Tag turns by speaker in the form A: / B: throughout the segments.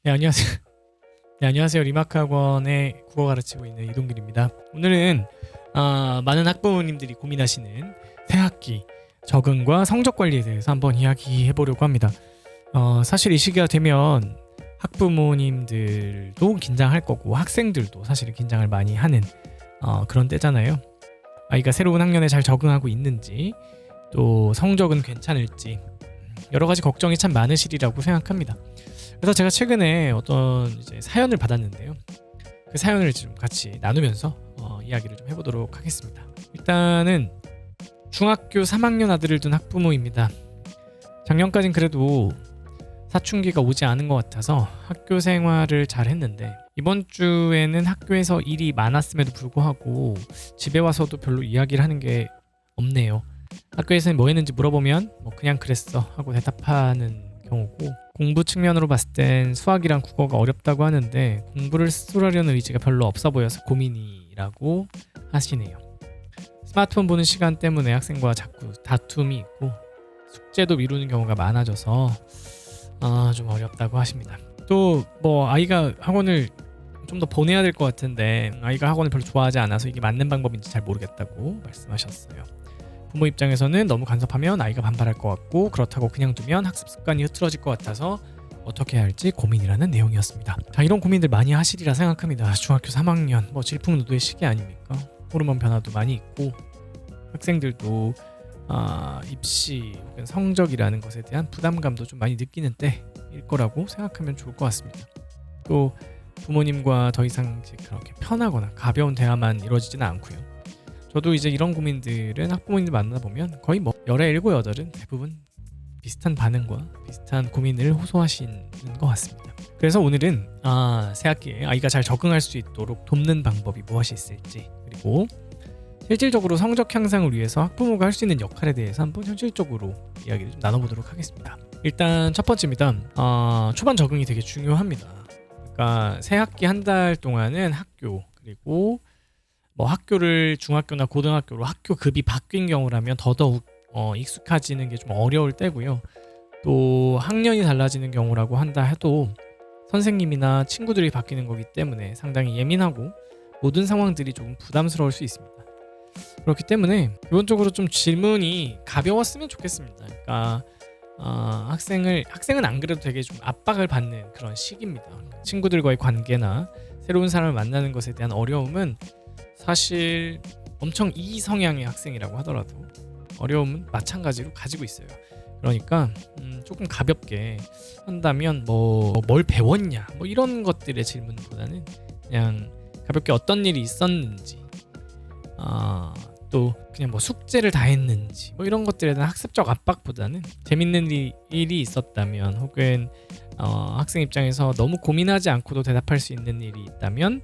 A: 네, 안녕하세요. 네, 안녕하세요. 리마크 학원의 국어 가르치고 있는 이동길입니다. 오늘은 많은 학부모님들이 고민하시는 새학기 적응과 성적 관리에 대해서 한번 이야기해 보려고 합니다. 사실 이 시기가 되면 학부모님들도 긴장할 거고 학생들도 사실은 긴장을 많이 하는 그런 때잖아요. 아이가 새로운 학년에 잘 적응하고 있는지, 또 성적은 괜찮을지 여러 가지 걱정이 참 많으시리라고 생각합니다. 그래서 제가 최근에 어떤 이제 사연을 받았는데요. 그 사연을 좀 같이 나누면서 이야기를 좀 해보도록 하겠습니다. 일단은 중학교 3학년 아들을 둔 학부모입니다. 작년까진 그래도 사춘기가 오지 않은 것 같아서 학교 생활을 잘 했는데, 이번 주에는 학교에서 일이 많았음에도 불구하고 집에 와서도 별로 이야기를 하는 게 없네요. 학교에서는 뭐 했는지 물어보면 뭐 그냥 그랬어 하고 대답하는 경우고, 공부 측면으로 봤을 땐 수학이랑 국어가 어렵다고 하는데 공부를 스스로 하려는 의지가 별로 없어 보여서 고민이라고 하시네요. 스마트폰 보는 시간 때문에 학생과 자꾸 다툼이 있고 숙제도 미루는 경우가 많아져서 좀 어렵다고 하십니다. 또 뭐 아이가 학원을 좀 더 보내야 될 것 같은데 아이가 학원을 별로 좋아하지 않아서 이게 맞는 방법인지 잘 모르겠다고 말씀하셨어요. 부모 입장에서는 너무 간섭하면 아이가 반발할 것 같고, 그렇다고 그냥 두면 학습 습관이 흐트러질 것 같아서 어떻게 해야 할지 고민이라는 내용이었습니다. 자, 이런 고민들 많이 하시리라 생각합니다. 중학교 3학년 뭐 질풍노도의 시기 아닙니까? 호르몬 변화도 많이 있고 학생들도 입시 혹은 성적이라는 것에 대한 부담감도 좀 많이 느끼는 때일 거라고 생각하면 좋을 것 같습니다. 또 부모님과 더 이상 그렇게 편하거나 가벼운 대화만 이루어지지는 않고요. 저도 이제 이런 고민들은 학부모님들 만나보면 거의 뭐 열의 일곱 여덟은 대부분 비슷한 반응과 비슷한 고민을 호소하시는 것 같습니다. 그래서 오늘은 새학기에 아이가 잘 적응할 수 있도록 돕는 방법이 무엇이 있을지, 그리고 실질적으로 성적 향상을 위해서 학부모가 할 수 있는 역할에 대해서 한번 현실적으로 이야기를 좀 나눠보도록 하겠습니다. 일단 첫 번째입니다. 초반 적응이 되게 중요합니다. 그러니까 새학기 한 달 동안은 학교, 그리고 뭐 학교를 중학교나 고등학교로 학교 급이 바뀐 경우라면 더더욱 익숙해지는 게 좀 어려울 때고요. 또 학년이 달라지는 경우라고 한다 해도 선생님이나 친구들이 바뀌는 거기 때문에 상당히 예민하고 모든 상황들이 조금 부담스러울 수 있습니다. 그렇기 때문에 기본적으로 좀 질문이 가벼웠으면 좋겠습니다. 그러니까 학생은 안 그래도 되게 좀 압박을 받는 그런 시기입니다. 친구들과의 관계나 새로운 사람을 만나는 것에 대한 어려움은 사실 엄청 이성향의 학생이라고 하더라도 어려움은 마찬가지로 가지고 있어요. 그러니까 조금 가볍게 한다면 뭘 배웠냐 뭐 이런 것들의 질문보다는 그냥 가볍게 어떤 일이 있었는지, 또 그냥 뭐 숙제를 다 했는지 뭐 이런 것들에 대한 학습적 압박보다는 재밌는 일이 있었다면, 혹은 학생 입장에서 너무 고민하지 않고도 대답할 수 있는 일이 있다면,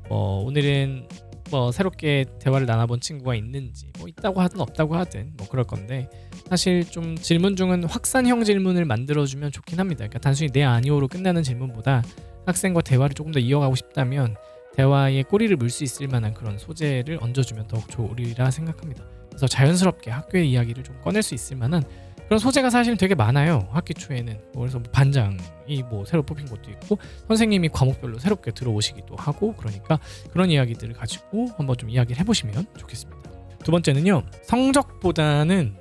A: 오늘은 뭐 새롭게 대화를 나눠본 친구가 있는지, 뭐 있다고 하든 없다고 하든 뭐 그럴 건데, 사실 좀 질문 중은 확산형 질문을 만들어주면 좋긴 합니다. 그러니까 단순히 네 아니오로 끝나는 질문보다 학생과 대화를 조금 더 이어가고 싶다면 대화에 꼬리를 물 수 있을 만한 그런 소재를 얹어주면 더욱 좋으리라 생각합니다. 그래서 자연스럽게 학교의 이야기를 좀 꺼낼 수 있을 만한 그런 소재가 사실 되게 많아요. 학기 초에는 그래서 반장이 뭐 새로 뽑힌 것도 있고 선생님이 과목별로 새롭게 들어오시기도 하고, 그러니까 그런 이야기들을 가지고 한번 좀 이야기를 해보시면 좋겠습니다. 두 번째는요, 성적보다는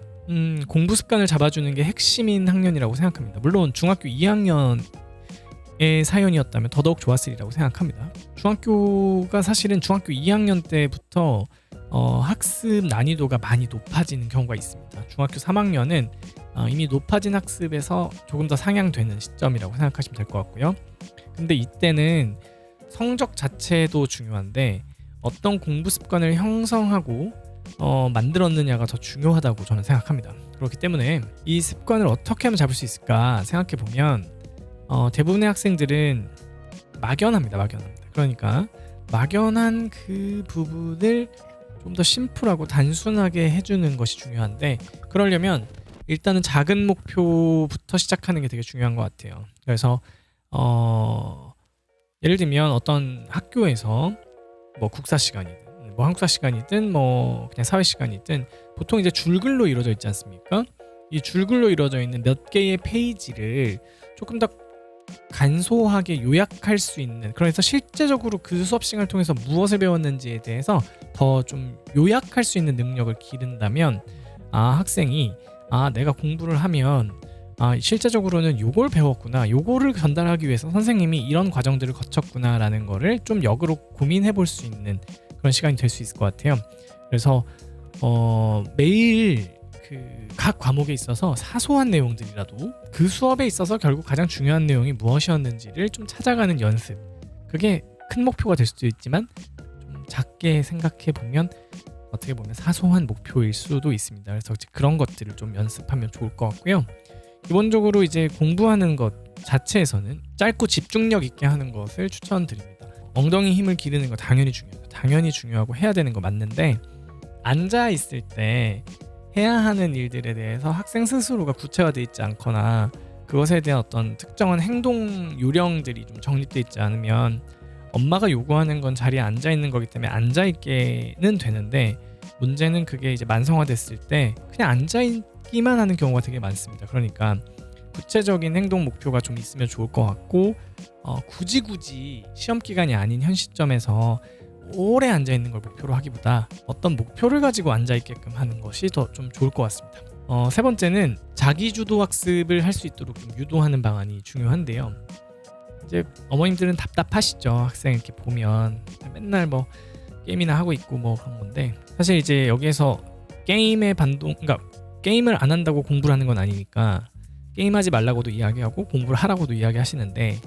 A: 공부 습관을 잡아주는 게 핵심인 학년이라고 생각합니다. 물론 중학교 2학년의 사연이었다면 더더욱 좋았으리라고 생각합니다. 중학교가 사실은 중학교 2학년 때부터 학습 난이도가 많이 높아지는 경우가 있습니다. 중학교 3학년은 이미 높아진 학습에서 조금 더 상향되는 시점이라고 생각하시면 될 것 같고요. 근데 이때는 성적 자체도 중요한데 어떤 공부 습관을 형성하고 만들었느냐가 더 중요하다고 저는 생각합니다. 그렇기 때문에 이 습관을 어떻게 하면 잡을 수 있을까 생각해 보면 대부분의 학생들은 막연합니다. 그러니까 막연한 그 부분을 좀 더 심플하고 단순하게 해주는 것이 중요한데, 그러려면 일단은 작은 목표부터 시작하는 게 되게 중요한 것 같아요. 그래서 예를 들면 어떤 학교에서 뭐 국사 시간이든 뭐 한국사 시간이든 뭐 그냥 사회 시간이든 보통 이제 줄글로 이루어져 있지 않습니까? 이 줄글로 이루어져 있는 몇 개의 페이지를 조금 더 간소하게 요약할 수 있는, 그래서 실제적으로 그 수업 시간을 통해서 무엇을 배웠는지에 대해서 더 좀 요약할 수 있는 능력을 기른다면 학생이 내가 공부를 하면 실제적으로는 요걸 배웠구나, 요거를 전달하기 위해서 선생님이 이런 과정들을 거쳤구나 라는 거를 좀 역으로 고민해 볼 수 있는 그런 시간이 될 수 있을 것 같아요. 그래서 매일 그 각 과목에 있어서 사소한 내용들이라도 그 수업에 있어서 결국 가장 중요한 내용이 무엇이었는지를 좀 찾아가는 연습, 그게 큰 목표가 될 수도 있지만 좀 작게 생각해 보면 어떻게 보면 사소한 목표일 수도 있습니다. 그래서 그런 것들을 좀 연습하면 좋을 것 같고요. 기본적으로 이제 공부하는 것 자체에서는 짧고 집중력 있게 하는 것을 추천드립니다. 엉덩이 힘을 기르는 거 당연히 중요해요. 당연히 중요하고 해야 되는 거 맞는데, 앉아 있을 때 해야 하는 일들에 대해서 학생 스스로가 구체화되어 있지 않거나 그것에 대한 어떤 특정한 행동 요령들이 좀 정립되어 있지 않으면 엄마가 요구하는 건 자리에 앉아 있는 거기 때문에 앉아 있게는 되는데, 문제는 그게 이제 만성화됐을 때 그냥 앉아 있기만 하는 경우가 되게 많습니다. 그러니까 구체적인 행동 목표가 좀 있으면 좋을 것 같고, 굳이 시험 기간이 아닌 현 시점에서 오래 앉아 있는 걸 목표로 하기보다 어떤 목표를 가지고 앉아 있게끔 하는 것이 더 좀 좋을 것 같습니다. 세 번째는 자기주도 학습을 할 수 있도록 좀 유도하는 방안이 중요한데요. 이제 어머님들은 답답하시죠. 학생 이렇게 보면 맨날 뭐 게임이나 하고 있고 뭐 그런 건데, 사실 이제 여기에서 게임의 반동, 그러니까 게임을 안 한다고 공부를 하는 건 아니니까 게임하지 말라고도 이야기하고 공부를 하라고도 이야기하시는데,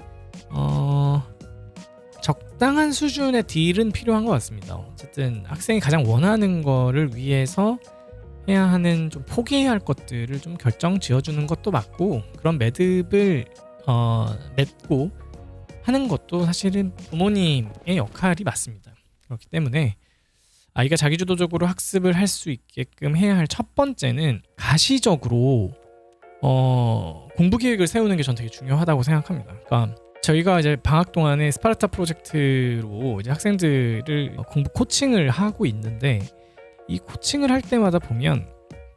A: 적당한 수준의 딜은 필요한 것 같습니다. 어쨌든 학생이 가장 원하는 거를 위해서 해야 하는, 좀 포기해야 할 것들을 좀 결정 지어주는 것도 맞고, 그런 매듭을 맺고 하는 것도 사실은 부모님의 역할이 맞습니다. 그렇기 때문에 아이가 자기주도적으로 학습을 할 수 있게끔 해야 할 첫 번째는 가시적으로 공부 계획을 세우는 게 전 되게 중요하다고 생각합니다. 그러니까 저희가 이제 방학 동안에 스파르타 프로젝트로 이제 학생들을 공부 코칭을 하고 있는데, 이 코칭을 할 때마다 보면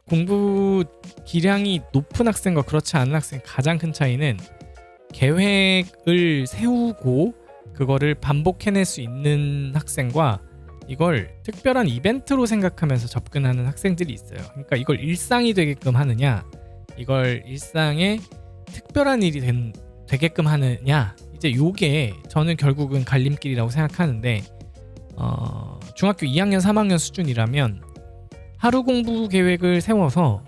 A: 공부 기량이 높은 학생과 그렇지 않은 학생의 가장 큰 차이는 계획을 세우고 그거를 반복해낼 수 있는 학생과 이걸 특별한 이벤트로 생각하면서 접근하는 학생들이 있어요. 그러니까 이걸 일상이 되게끔 하느냐, 이걸 일상에 특별한 일이 되게끔 하느냐, 이제 요게 저는 결국은 갈림길이라고 생각하는데, 중학교 2학년 3학년 수준이라면 하루 공부 계획을 세워서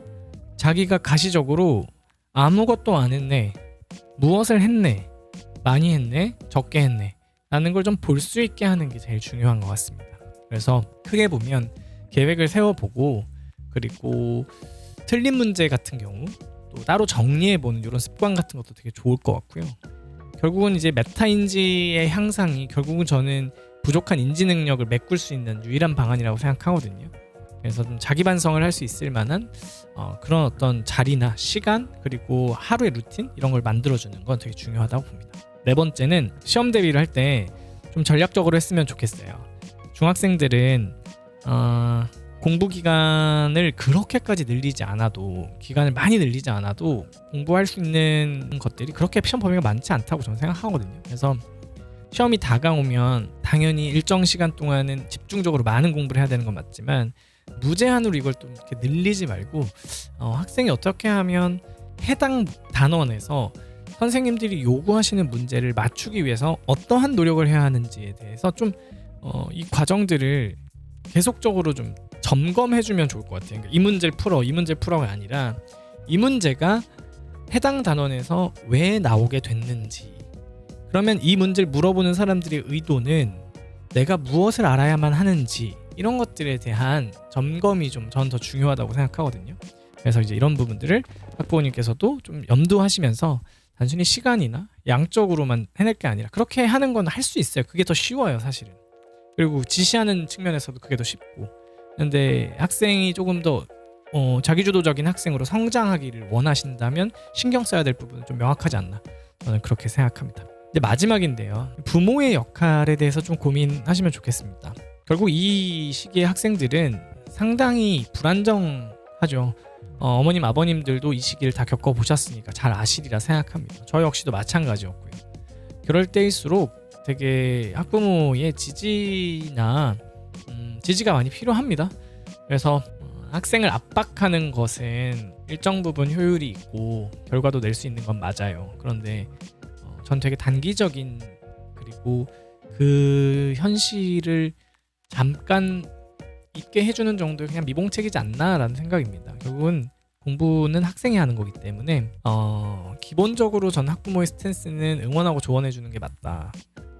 A: 자기가 가시적으로 아무것도 안 했네, 무엇을 했네, 많이 했네, 적게 했네 라는 걸 좀 볼 수 있게 하는 게 제일 중요한 것 같습니다. 그래서 크게 보면 계획을 세워보고, 그리고 틀린 문제 같은 경우 또 따로 정리해보는 이런 습관 같은 것도 되게 좋을 것 같고요. 결국은 이제 메타인지의 향상이 결국은 저는 부족한 인지 능력을 메꿀 수 있는 유일한 방안이라고 생각하거든요. 그래서 좀 자기 반성을 할 수 있을 만한 그런 어떤 자리나 시간, 그리고 하루의 루틴 이런 걸 만들어주는 건 되게 중요하다고 봅니다. 네 번째는 시험 대비를 할 때 좀 전략적으로 했으면 좋겠어요. 중학생들은 공부 기간을 그렇게까지 늘리지 않아도, 기간을 많이 늘리지 않아도 공부할 수 있는 것들이 그렇게 시험 범위가 많지 않다고 저는 생각하거든요. 그래서 시험이 다가오면 당연히 일정 시간 동안은 집중적으로 많은 공부를 해야 되는 건 맞지만, 무제한으로 이걸 또 이렇게 늘리지 말고 학생이 어떻게 하면 해당 단원에서 선생님들이 요구하시는 문제를 맞추기 위해서 어떠한 노력을 해야 하는지에 대해서 좀 이 과정들을 계속적으로 좀 점검해주면 좋을 것 같아요. 그러니까 이 문제를 풀어, 이 문제를 풀어가 아니라 이 문제가 해당 단원에서 왜 나오게 됐는지, 그러면 이 문제를 물어보는 사람들의 의도는 내가 무엇을 알아야만 하는지, 이런 것들에 대한 점검이 좀 저는 더 중요하다고 생각하거든요. 그래서 이제 이런 부분들을 학부모님께서도 좀 염두하시면서 단순히 시간이나 양적으로만 해낼 게 아니라 그렇게 하는 건 할 수 있어요. 그게 더 쉬워요, 사실은. 그리고 지시하는 측면에서도 그게 더 쉽고. 근데 학생이 조금 더 자기주도적인 학생으로 성장하기를 원하신다면 신경 써야 될 부분은 좀 명확하지 않나, 저는 그렇게 생각합니다. 이제 마지막인데요, 부모의 역할에 대해서 좀 고민하시면 좋겠습니다. 결국 이 시기의 학생들은 상당히 불안정하죠. 어머님 아버님들도 이 시기를 다 겪어보셨으니까 잘 아시리라 생각합니다. 저 역시도 마찬가지였고요. 그럴 때일수록 되게 학부모의 지지나 지지가 많이 필요합니다. 그래서 학생을 압박하는 것은 일정 부분 효율이 있고 결과도 낼 수 있는 건 맞아요. 그런데 전 되게 단기적인, 그리고 그 현실을 잠깐 있게 해주는 정도의 그냥 미봉책이지 않나라는 생각입니다. 결국은 공부는 학생이 하는 거기 때문에 기본적으로 전 학부모의 스탠스는 응원하고 조언해주는 게 맞다.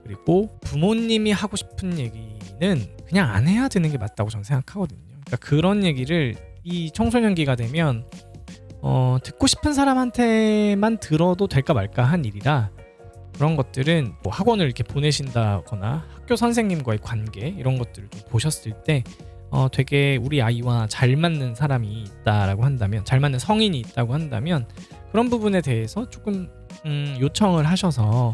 A: 그리고 부모님이 하고 싶은 얘기는 그냥 안 해야 되는 게 맞다고 저는 생각하거든요. 그러니까 그런 얘기를 이 청소년기가 되면 듣고 싶은 사람한테만 들어도 될까 말까 한 일이라, 그런 것들은 뭐 학원을 이렇게 보내신다거나 학교 선생님과의 관계 이런 것들을 좀 보셨을 때 되게 우리 아이와 잘 맞는 사람이 있다라고 한다면, 잘 맞는 성인이 있다고 한다면 그런 부분에 대해서 조금 요청을 하셔서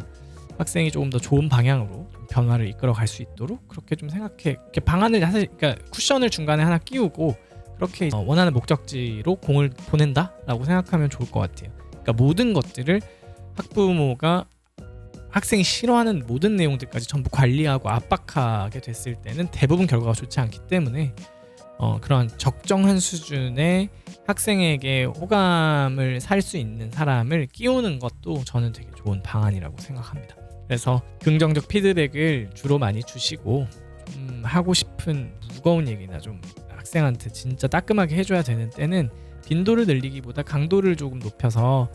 A: 학생이 조금 더 좋은 방향으로 변화를 이끌어 갈 수 있도록 그렇게 좀 생각해, 이렇게 방안을 사실, 그러니까 쿠션을 중간에 하나 끼우고 그렇게 원하는 목적지로 공을 보낸다라고 생각하면 좋을 것 같아요. 그러니까 모든 것들을 학부모가 학생이 싫어하는 모든 내용들까지 전부 관리하고 압박하게 됐을 때는 대부분 결과가 좋지 않기 때문에 그런 적정한 수준의 학생에게 호감을 살 수 있는 사람을 끼우는 것도 저는 되게 좋은 방안이라고 생각합니다. 그래서 긍정적 피드백을 주로 많이 주시고, 하고 싶은 무거운 얘기나 좀 학생한테 진짜 따끔하게 해줘야 되는 때는 빈도를 늘리기보다 강도를 조금 높여서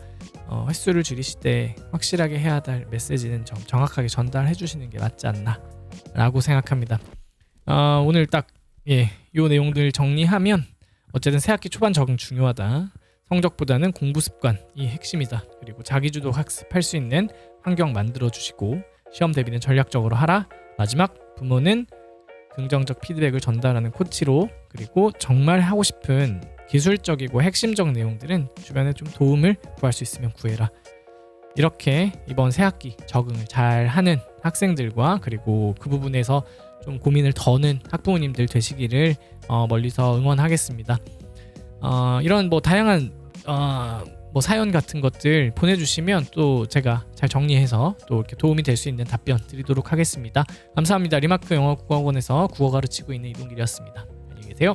A: 횟수를 줄이실 때 확실하게 해야 할 메시지는 정확하게 전달해 주시는 게 맞지 않나 라고 생각합니다. 오늘 딱 요 내용들 정리하면, 어쨌든 새학기 초반 적응 중요하다, 성적보다는 공부 습관이 핵심이다, 그리고 자기주도 학습할 수 있는 환경 만들어 주시고 시험 대비는 전략적으로 하라, 마지막 부모는 긍정적 피드백을 전달하는 코치로, 그리고 정말 하고 싶은 기술적이고 핵심적 내용들은 주변에 좀 도움을 구할 수 있으면 구해라. 이렇게 이번 새학기 적응을 잘 하는 학생들과, 그리고 그 부분에서 좀 고민을 더는 학부모님들 되시기를 멀리서 응원하겠습니다. 이런 뭐 다양한 뭐 사연 같은 것들 보내주시면 또 제가 잘 정리해서 또 이렇게 도움이 될 수 있는 답변 드리도록 하겠습니다. 감사합니다. 리마크 영어국어학원에서 국어 가르치고 있는 이동길이었습니다. 안녕히 계세요.